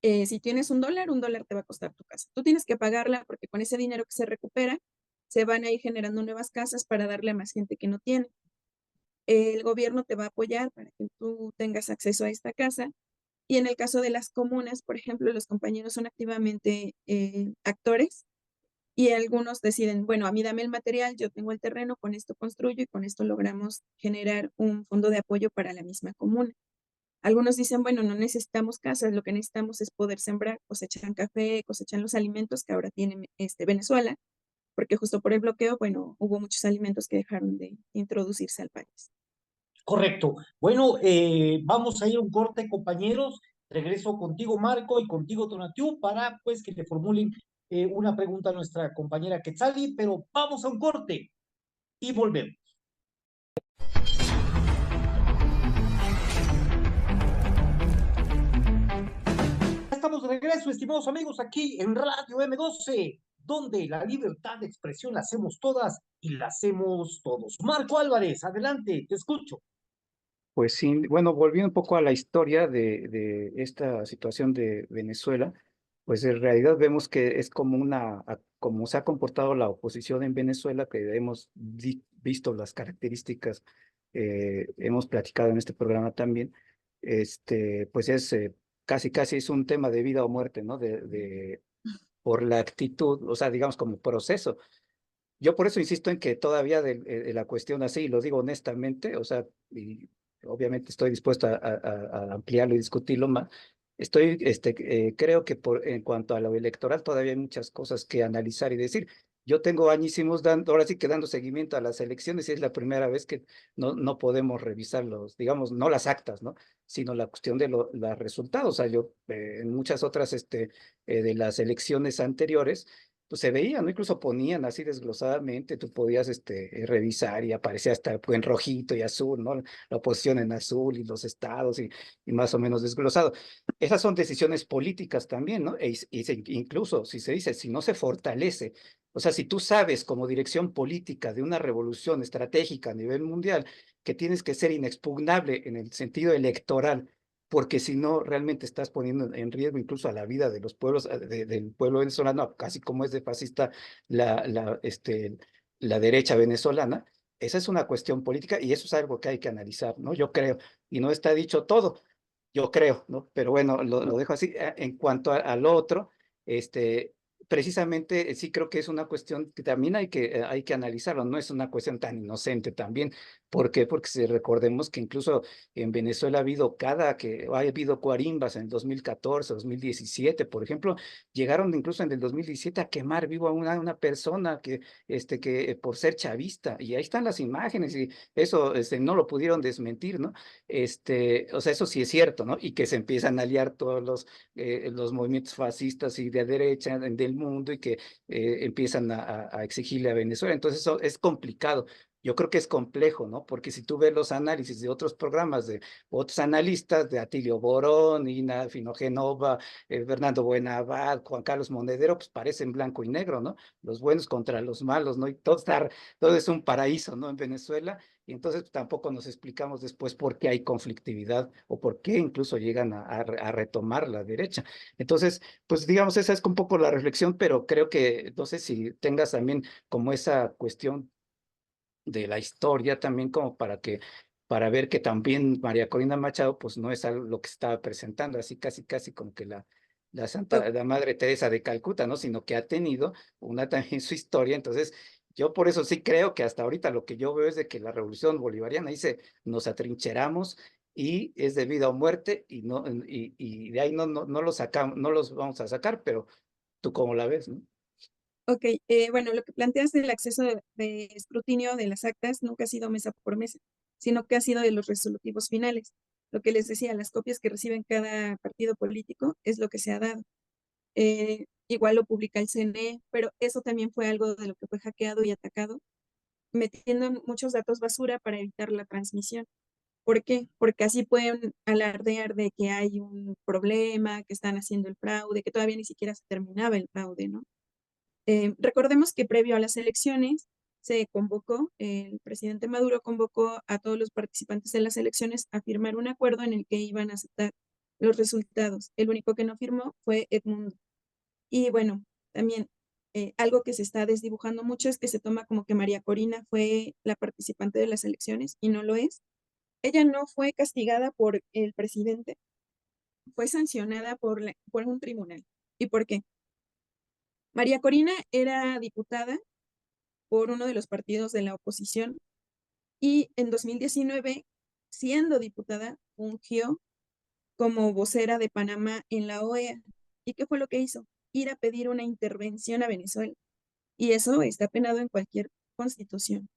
Si tienes un dólar te va a costar tu casa. Tú tienes que pagarla porque con ese dinero que se recupera, se van a ir generando nuevas casas para darle a más gente que no tiene. El gobierno te va a apoyar para que tú tengas acceso a esta casa. Y en el caso de las comunas, por ejemplo, los compañeros son activamente actores y algunos deciden, bueno, a mí dame el material, yo tengo el terreno, con esto construyo y con esto logramos generar un fondo de apoyo para la misma comuna. Algunos dicen, bueno, no necesitamos casas, lo que necesitamos es poder sembrar, cosechan café, cosechan los alimentos que ahora tiene Venezuela, porque justo por el bloqueo, bueno, hubo muchos alimentos que dejaron de introducirse al país. Correcto. Bueno, vamos a ir a un corte, compañeros. Regreso contigo, Marco, y contigo, Tonatiu, para pues que le formulen una pregunta a nuestra compañera Quetzali, pero vamos a un corte y volvemos. Ya estamos de regreso, estimados amigos, aquí en Radio M12, donde la libertad de expresión la hacemos todas y la hacemos todos. Marco Álvarez, adelante, te escucho. Pues sí, bueno, volviendo un poco a la historia de esta situación de Venezuela, pues en realidad vemos que es como como se ha comportado la oposición en Venezuela, que hemos visto las características, hemos platicado en este programa también, pues es casi es un tema de vida o muerte, ¿no? Por la actitud, o sea, digamos como proceso. Yo por eso insisto en que todavía de la cuestión así, y lo digo honestamente, o sea, obviamente estoy dispuesto a ampliarlo y discutirlo más. Creo que en cuanto a lo electoral todavía hay muchas cosas que analizar y decir. Yo tengo añísimos ahora sí que dando seguimiento a las elecciones y es la primera vez que no podemos revisar digamos, no las actas, ¿no? Sino la cuestión de los resultados. O sea, yo en muchas otras de las elecciones anteriores, pues se veía, ¿no? Incluso ponían así desglosadamente, tú podías revisar y aparecía hasta en rojito y azul, ¿no? La oposición en azul y los estados y más o menos desglosado. Esas son decisiones políticas también, ¿no? Incluso si se dice, si no se fortalece, o sea, si tú sabes como dirección política de una revolución estratégica a nivel mundial que tienes que ser inexpugnable en el sentido electoral, porque si no, realmente estás poniendo en riesgo incluso a la vida de los pueblos, del pueblo venezolano, casi como es de fascista la derecha venezolana. Esa es una cuestión política y eso es algo que hay que analizar, ¿no? Yo creo, y no está dicho todo, yo creo, ¿no? Pero bueno, lo dejo así. En cuanto al otro, precisamente sí creo que es una cuestión que también hay que analizarlo, no es una cuestión tan inocente también. ¿Por qué? Porque si recordemos que incluso en Venezuela ha habido cuarimbas en el 2014, 2017, por ejemplo, llegaron incluso en el 2017 a quemar vivo a una persona que por ser chavista, y ahí están las imágenes, y eso no lo pudieron desmentir, ¿no? O sea, eso sí es cierto, ¿no? Y que se empiezan a aliar todos los movimientos fascistas y de derecha del mundo y que empiezan a exigirle a Venezuela. Entonces, eso es complicado. Yo creo que es complejo, ¿no? Porque si tú ves los análisis de otros programas de otros analistas, de Atilio Borón, Ina Finogenova, Fernando Buenabad, Juan Carlos Monedero, pues parecen blanco y negro, ¿no? Los buenos contra los malos, ¿no? Y todo es un paraíso, ¿no? En Venezuela. Y entonces pues, tampoco nos explicamos después por qué hay conflictividad o por qué incluso llegan a retomar la derecha. Entonces, pues digamos, esa es un poco la reflexión, pero creo que, no sé si tengas también como esa cuestión de la historia también como para ver que también María Corina Machado, pues no es algo lo que estaba presentando, así casi como que la Madre Teresa de Calcuta, ¿no? Sino que ha tenido también su historia. Entonces, yo por eso sí creo que hasta ahorita lo que yo veo es de que la revolución bolivariana dice, nos atrincheramos y es de vida o muerte y de ahí no lo sacamos, no los vamos a sacar, pero tú cómo la ves, ¿no? Ok, bueno, lo que planteas del acceso de escrutinio de las actas nunca ha sido mesa por mesa, sino que ha sido de los resolutivos finales. Lo que les decía, las copias que reciben cada partido político es lo que se ha dado. Igual lo publica el CNE, pero eso también fue algo de lo que fue hackeado y atacado, metiendo muchos datos basura para evitar la transmisión. ¿Por qué? Porque así pueden alardear de que hay un problema, que están haciendo el fraude, que todavía ni siquiera se terminaba el fraude, ¿no? Recordemos que previo a las elecciones se convocó, el presidente Maduro convocó a todos los participantes de las elecciones a firmar un acuerdo en el que iban a aceptar los resultados. El único que no firmó fue Edmundo. Y bueno, también algo que se está desdibujando mucho es que se toma como que María Corina fue la participante de las elecciones y no lo es. Ella no fue castigada por el presidente, fue sancionada por un tribunal. ¿Y por qué? María Corina era diputada por uno de los partidos de la oposición y en 2019, siendo diputada, fungió como vocera de Panamá en la OEA. ¿Y qué fue lo que hizo? Ir a pedir una intervención a Venezuela. Y eso está penado en cualquier constitución.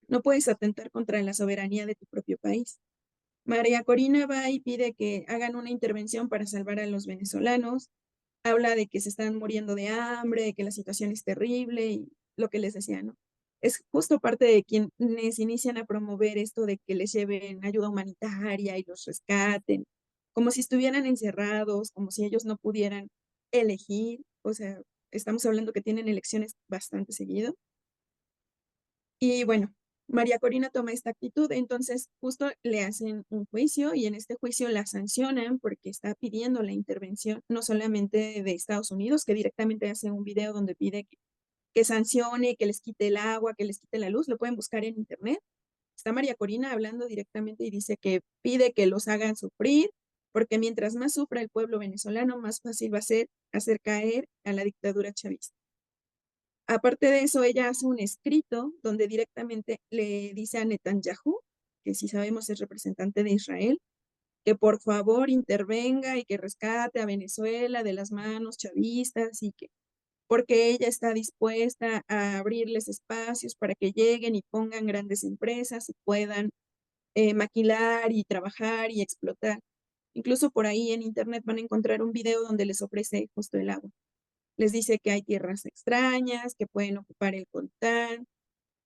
No puedes atentar contra la soberanía de tu propio país. María Corina va y pide que hagan una intervención para salvar a los venezolanos. Habla de que se están muriendo de hambre, de que la situación es terrible y lo que les decía, ¿no? Es justo parte de quienes inician a promover esto de que les lleven ayuda humanitaria y los rescaten, como si estuvieran encerrados, como si ellos no pudieran elegir. O sea, estamos hablando que tienen elecciones bastante seguido. Y bueno, María Corina toma esta actitud, entonces justo le hacen un juicio y en este juicio la sancionan porque está pidiendo la intervención no solamente de Estados Unidos, que directamente hace un video donde pide que sancione, que les quite el agua, que les quite la luz, lo pueden buscar en internet. Está María Corina hablando directamente y dice que pide que los hagan sufrir, porque mientras más sufra el pueblo venezolano, más fácil va a ser hacer caer a la dictadura chavista. Aparte de eso, ella hace un escrito donde directamente le dice a Netanyahu que si sabemos es representante de Israel, que por favor intervenga y que rescate a Venezuela de las manos chavistas y que porque ella está dispuesta a abrirles espacios para que lleguen y pongan grandes empresas y puedan maquilar y trabajar y explotar. Incluso por ahí en internet van a encontrar un video donde les ofrece justo el agua. Les dice que hay tierras extrañas, que pueden ocupar el coltán,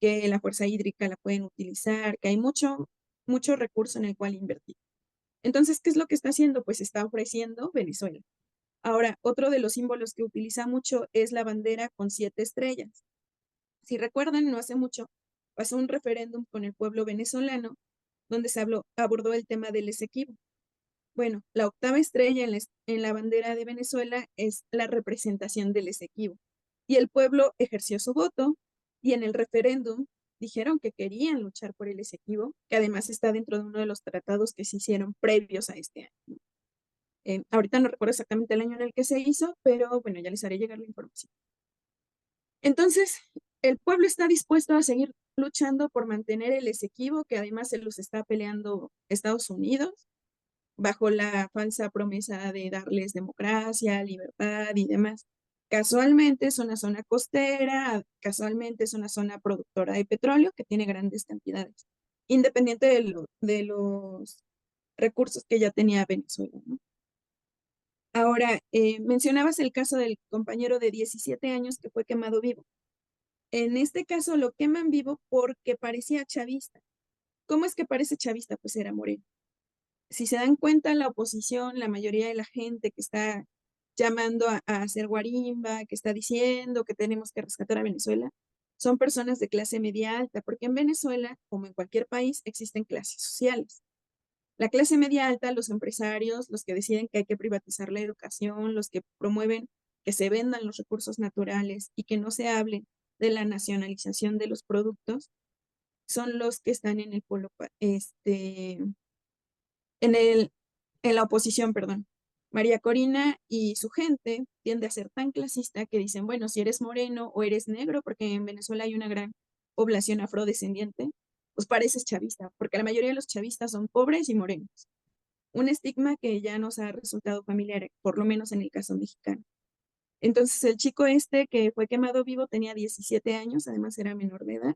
que la fuerza hídrica la pueden utilizar, que hay mucho recurso en el cual invertir. Entonces, ¿qué es lo que está haciendo? Pues está ofreciendo Venezuela. Ahora, otro de los símbolos que utiliza mucho es la bandera con 7 estrellas. Si recuerdan, no hace mucho pasó un referéndum con el pueblo venezolano donde se abordó el tema del Esequibo. Bueno, la 8ª estrella en la bandera de Venezuela es la representación del Esequibo. Y el pueblo ejerció su voto y en el referéndum dijeron que querían luchar por el Esequibo, que además está dentro de uno de los tratados que se hicieron previos a este año. Ahorita no recuerdo exactamente el año en el que se hizo, pero bueno, ya les haré llegar la información. Entonces, el pueblo está dispuesto a seguir luchando por mantener el Esequibo, que además se los está peleando Estados Unidos, bajo la falsa promesa de darles democracia, libertad y demás. Casualmente es una zona costera, casualmente es una zona productora de petróleo que tiene grandes cantidades, independiente de los recursos que ya tenía Venezuela, ¿no? Ahora, mencionabas el caso del compañero de 17 años que fue quemado vivo. En este caso lo queman vivo porque parecía chavista. ¿Cómo es que parece chavista? Pues era moreno. Si se dan cuenta, la oposición, la mayoría de la gente que está llamando a hacer guarimba, que está diciendo que tenemos que rescatar a Venezuela, son personas de clase media alta, porque en Venezuela, como en cualquier país, existen clases sociales. La clase media alta, los empresarios, los que deciden que hay que privatizar la educación, los que promueven que se vendan los recursos naturales y que no se hable de la nacionalización de los productos, son los que están en el polo, en la oposición, perdón. María Corina y su gente tiende a ser tan clasista que dicen, bueno, si eres moreno o eres negro, porque en Venezuela hay una gran población afrodescendiente, pues pareces chavista, porque la mayoría de los chavistas son pobres y morenos. Un estigma que ya nos ha resultado familiar, por lo menos en el caso mexicano. Entonces el chico este que fue quemado vivo tenía 17 años, además era menor de edad,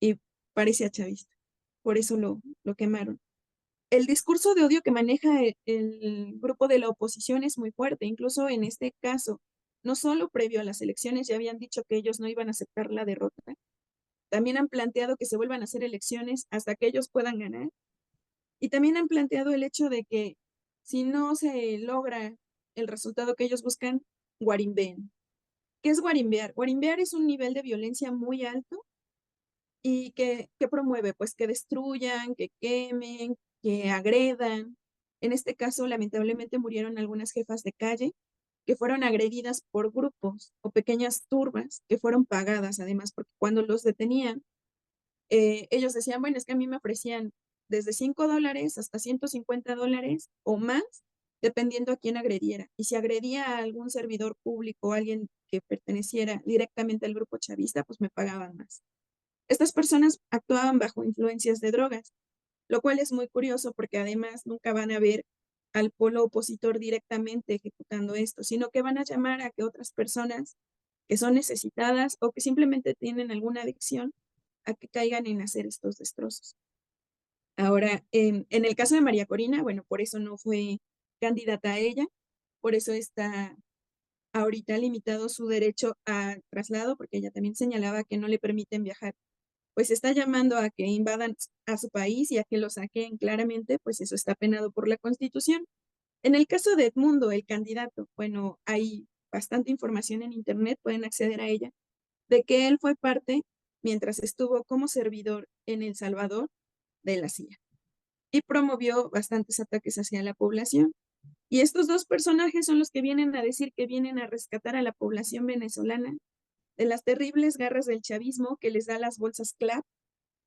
y parecía chavista. Por eso lo quemaron. El discurso de odio que maneja el grupo de la oposición es muy fuerte, incluso en este caso, no solo previo a las elecciones ya habían dicho que ellos no iban a aceptar la derrota, también han planteado que se vuelvan a hacer elecciones hasta que ellos puedan ganar, y también han planteado el hecho de que si no se logra el resultado que ellos buscan, guarimbeen. ¿Qué es guarimbear? Guarimbear es un nivel de violencia muy alto y que promueve, pues que destruyan, que quemen, que agredan. En este caso, lamentablemente murieron algunas jefas de calle que fueron agredidas por grupos o pequeñas turbas que fueron pagadas, además, porque cuando los detenían, ellos decían, bueno, es que a mí me ofrecían desde $5 hasta $150 o más, dependiendo a quién agrediera. Y si agredía a algún servidor público o alguien que perteneciera directamente al grupo chavista, pues me pagaban más. Estas personas actuaban bajo influencias de drogas, lo cual es muy curioso porque además nunca van a ver al polo opositor directamente ejecutando esto, sino que van a llamar a que otras personas que son necesitadas o que simplemente tienen alguna adicción a que caigan en hacer estos destrozos. Ahora, en el caso de María Corina, bueno, por eso no fue candidata a ella, por eso está ahorita limitado su derecho a traslado, porque ella también señalaba que no le permiten viajar. Pues está llamando a que invadan a su país y a que lo saquen claramente, pues eso está penado por la Constitución. En el caso de Edmundo, el candidato, bueno, hay bastante información en internet, pueden acceder a ella, de que él fue parte, mientras estuvo como servidor en El Salvador, de la CIA y promovió bastantes ataques hacia la población. Y estos dos personajes son los que vienen a decir que vienen a rescatar a la población venezolana de las terribles garras del chavismo que les da las bolsas CLAP,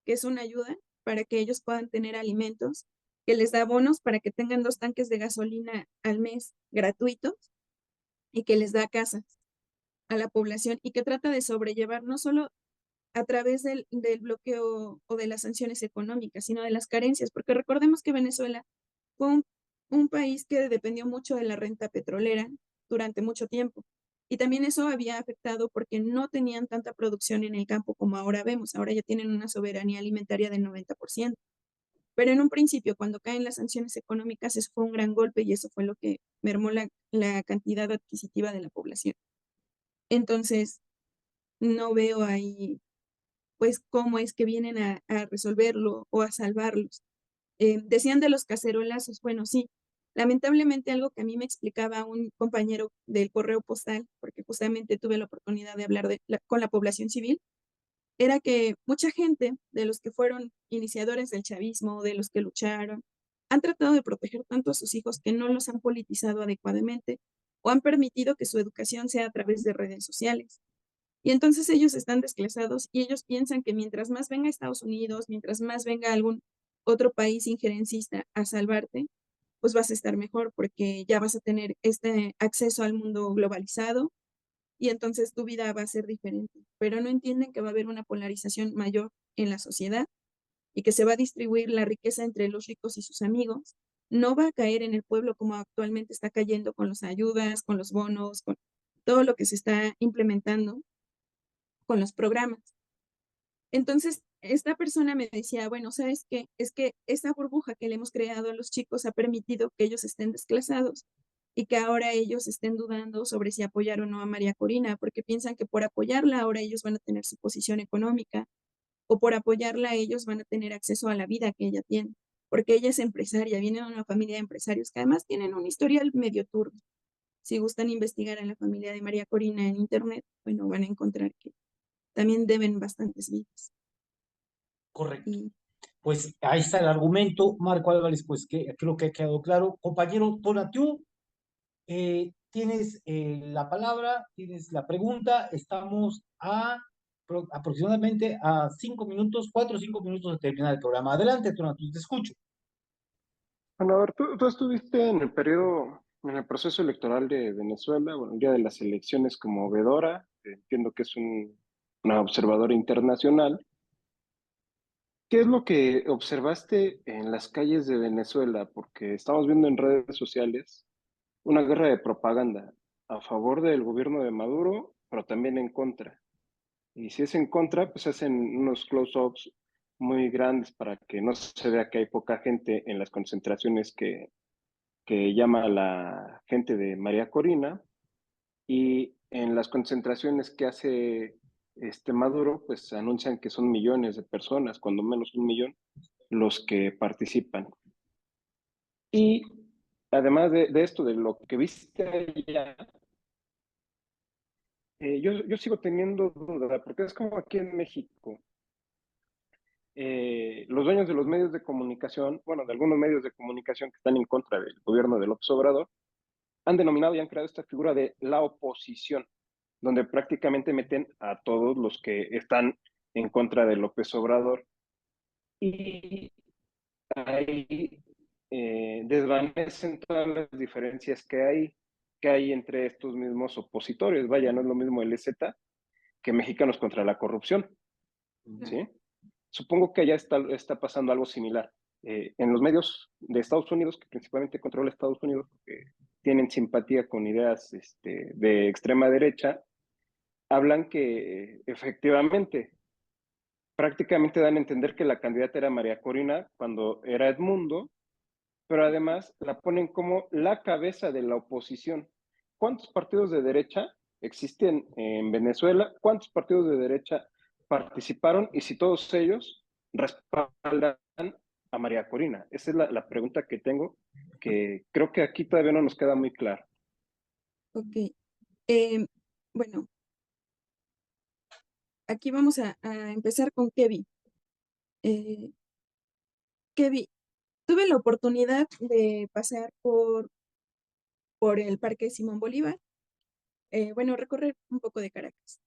que es una ayuda para que ellos puedan tener alimentos, que les da bonos para que tengan 2 tanques de gasolina al mes gratuitos y que les da casas a la población y que trata de sobrellevar no solo a través del bloqueo o de las sanciones económicas, sino de las carencias, porque recordemos que Venezuela fue un país que dependió mucho de la renta petrolera durante mucho tiempo. Y también eso había afectado porque no tenían tanta producción en el campo como ahora vemos. Ahora ya tienen una soberanía alimentaria del 90%. Pero en un principio, cuando caen las sanciones económicas, eso fue un gran golpe y eso fue lo que mermó la cantidad adquisitiva de la población. Entonces, no veo ahí, pues, cómo es que vienen a resolverlo o a salvarlos. Decían de los cacerolazos, bueno, sí, lamentablemente algo que a mí me explicaba un compañero del correo postal, porque justamente tuve la oportunidad de hablar con la población civil, era que mucha gente de los que fueron iniciadores del chavismo, de los que lucharon, han tratado de proteger tanto a sus hijos que no los han politizado adecuadamente o han permitido que su educación sea a través de redes sociales. Y entonces ellos están desclasados y ellos piensan que mientras más venga Estados Unidos, mientras más venga algún otro país injerencista a salvarte, pues vas a estar mejor porque ya vas a tener este acceso al mundo globalizado y entonces tu vida va a ser diferente. Pero no entienden que va a haber una polarización mayor en la sociedad y que se va a distribuir la riqueza entre los ricos y sus amigos. No va a caer en el pueblo como actualmente está cayendo con las ayudas, con los bonos, con todo lo que se está implementando con los programas. Entonces, esta persona me decía, bueno, ¿sabes qué? Es que esta burbuja que le hemos creado a los chicos ha permitido que ellos estén desclasados y que ahora ellos estén dudando sobre si apoyar o no a María Corina, porque piensan que por apoyarla ahora ellos van a tener su posición económica o por apoyarla ellos van a tener acceso a la vida que ella tiene, porque ella es empresaria, viene de una familia de empresarios que además tienen un historial medio turbio. Si gustan investigar en la familia de María Corina en internet, bueno, van a encontrar que también deben bastantes vidas. Correcto. Y Pues ahí está el argumento, Marco Álvarez, pues que creo que ha quedado claro. Compañero Tonatiuh, tienes la palabra, tienes la pregunta. Estamos aproximadamente a 5 minutos, 4 o 5 minutos de terminar el programa. Adelante, Tonatiuh, te escucho. Bueno, a ver, tú estuviste en el periodo, en el proceso electoral de Venezuela, bueno, el día de las elecciones como vedora, entiendo que es una observadora internacional. ¿Qué es lo que observaste en las calles de Venezuela? Porque estamos viendo en redes sociales una guerra de propaganda a favor del gobierno de Maduro, pero también en contra. Y si es en contra, pues hacen unos close-ups muy grandes para que no se vea que hay poca gente en las concentraciones que llama la gente de María Corina. Y en las concentraciones que hace Maduro, pues anuncian que son millones de personas, cuando menos 1 millón, los que participan. Y además de esto, de lo que viste allá, yo sigo teniendo duda, porque es como aquí en México. Los dueños de los medios de comunicación, bueno, de algunos medios de comunicación que están en contra del gobierno de López Obrador, han denominado y han creado esta figura de la oposición, donde prácticamente meten a todos los que están en contra de López Obrador. Y ahí desvanecen todas las diferencias que hay entre estos mismos opositores. Vaya, no es lo mismo el EZ que Mexicanos contra la Corrupción, ¿sí? Supongo que allá está pasando algo similar. En los medios de Estados Unidos, que principalmente controla Estados Unidos, que tienen simpatía con ideas de extrema derecha, hablan que efectivamente prácticamente dan a entender que la candidata era María Corina cuando era Edmundo, pero además la ponen como la cabeza de la oposición. ¿Cuántos partidos de derecha existen en Venezuela? ¿Cuántos partidos de derecha participaron? Y si todos ellos respaldan a María Corina. Esa es la pregunta que tengo, que creo que aquí todavía no nos queda muy claro. ok, bueno, aquí vamos a empezar con Kevin. Kevin, tuve la oportunidad de pasar por el Parque Simón Bolívar, bueno, recorrer un poco de Caracas.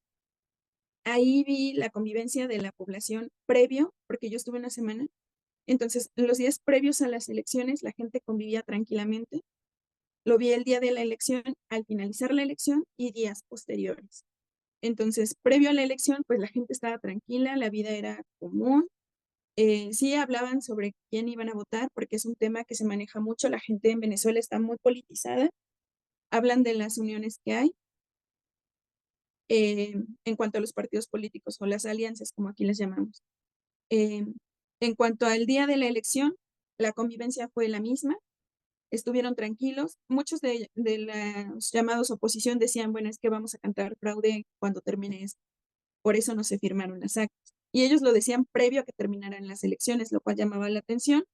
Ahí vi la convivencia de la población previo, porque yo estuve una semana. Entonces, los días previos a las elecciones, la gente convivía tranquilamente. Lo vi el día de la elección, al finalizar la elección y días posteriores. Entonces, previo a la elección, pues la gente estaba tranquila, la vida era común. Sí hablaban sobre quién iban a votar, porque es un tema que se maneja mucho. La gente en Venezuela está muy politizada. Hablan de las uniones que hay en cuanto a los partidos políticos o las alianzas, como aquí les llamamos. En cuanto al día de la elección, la convivencia fue la misma, estuvieron tranquilos. Muchos de los llamados oposición decían, bueno, es que vamos a cantar fraude cuando termine esto. Por eso no se firmaron las actas. Y ellos lo decían previo a que terminaran las elecciones, lo cual llamaba la atención.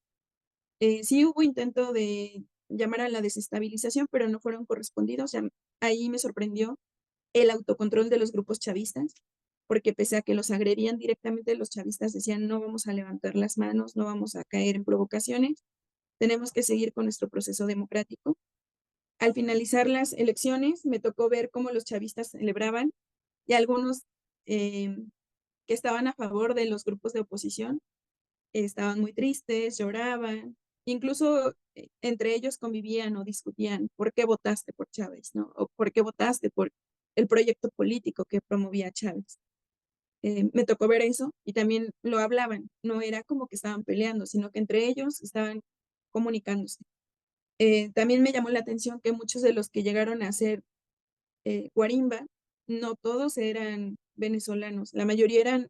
Sí hubo intento de llamar a la desestabilización, pero no fueron correspondidos. Ahí me sorprendió el autocontrol de los grupos chavistas, porque pese a que los agredían directamente, los chavistas decían, no vamos a levantar las manos, no vamos a caer en provocaciones, tenemos que seguir con nuestro proceso democrático. Al finalizar las elecciones, me tocó ver cómo los chavistas celebraban y algunos que estaban a favor de los grupos de oposición estaban muy tristes, lloraban, incluso entre ellos convivían o discutían por qué votaste por Chávez, ¿no? O por qué votaste por el proyecto político que promovía Chávez. Me tocó ver eso y también lo hablaban, no era como que estaban peleando, sino que entre ellos estaban comunicándose. También me llamó la atención que muchos de los que llegaron a ser guarimba, no todos eran venezolanos, la mayoría eran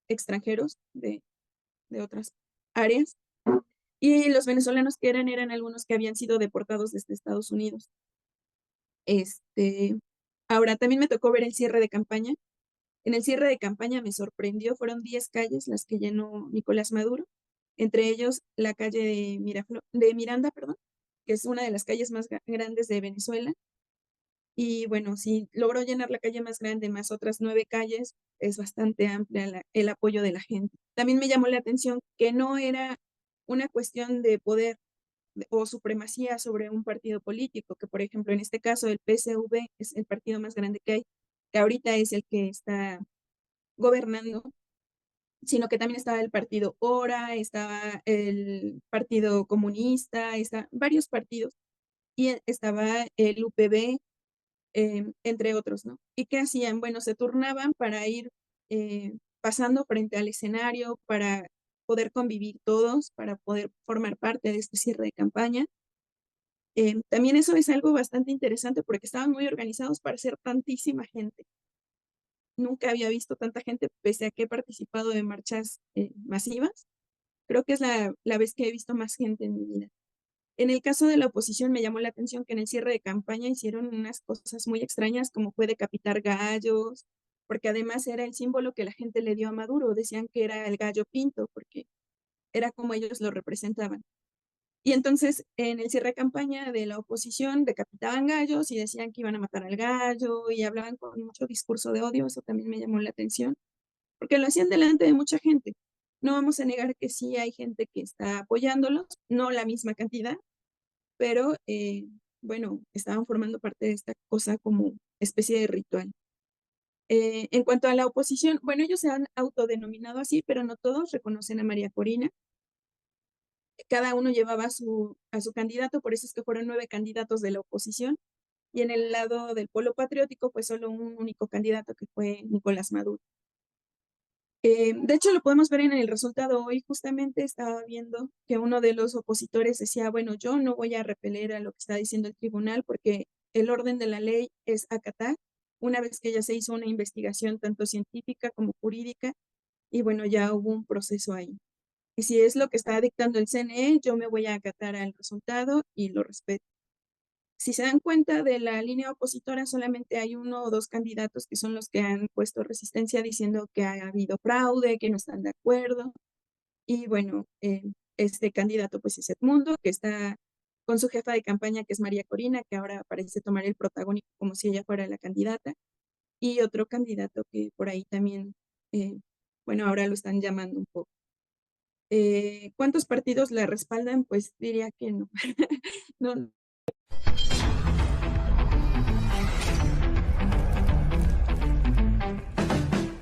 extranjeros de otras áreas. Y los venezolanos que eran algunos que habían sido deportados desde Estados Unidos. Ahora, también me tocó ver el cierre de campaña. En el cierre de campaña me sorprendió, fueron 10 calles las que llenó Nicolás Maduro, entre ellos la calle de Miranda, perdón, que es una de las calles más grandes de Venezuela. Y bueno, si logró llenar la calle más grande más otras 9 calles, es bastante amplia el apoyo de la gente. También me llamó la atención que no era una cuestión de poder o supremacía sobre un partido político, que por ejemplo en este caso el PSV es el partido más grande que hay, que ahorita es el que está gobernando, sino que también estaba el partido ORA, estaba el Partido Comunista, varios partidos, y estaba el UPB, entre otros, ¿no? ¿Y qué hacían? Bueno, se turnaban para ir pasando frente al escenario, para poder convivir todos, para poder formar parte de este cierre de campaña. También eso es algo bastante interesante porque estaban muy organizados para ser tantísima gente. Nunca había visto tanta gente, pese a que he participado de marchas masivas. Creo que es la vez que he visto más gente en mi vida. En el caso de la oposición me llamó la atención que en el cierre de campaña hicieron unas cosas muy extrañas como fue decapitar gallos, porque además era el símbolo que la gente le dio a Maduro. Decían que era el gallo pinto porque era como ellos lo representaban. Y entonces en el cierre de campaña de la oposición decapitaban gallos y decían que iban a matar al gallo y hablaban con mucho discurso de odio. Eso también me llamó la atención, porque lo hacían delante de mucha gente. No vamos a negar que sí hay gente que está apoyándolos, no la misma cantidad, pero bueno, estaban formando parte de esta cosa como especie de ritual. En cuanto a la oposición, bueno, ellos se han autodenominado así, pero no todos reconocen a María Corina. Cada uno llevaba a su candidato, por eso es que fueron 9 candidatos de la oposición, y en el lado del polo patriótico fue solo un único candidato que fue Nicolás Maduro. De hecho, lo podemos ver en el resultado. Hoy justamente estaba viendo que uno de los opositores decía, bueno, yo no voy a repeler a lo que está diciendo el tribunal porque el orden de la ley es acatar una vez que ya se hizo una investigación tanto científica como jurídica y bueno, ya hubo un proceso ahí. Y si es lo que está dictando el CNE, yo me voy a acatar al resultado y lo respeto. Si se dan cuenta de la línea opositora, solamente hay 1 o 2 candidatos que son los que han puesto resistencia diciendo que ha habido fraude, que no están de acuerdo. Y bueno, este candidato pues es Edmundo, que está con su jefa de campaña, que es María Corina, que ahora parece tomar el protagónico como si ella fuera la candidata. Y otro candidato que por ahí también, bueno, ahora lo están llamando un poco. ¿Cuántos partidos la respaldan? Pues diría que no. No,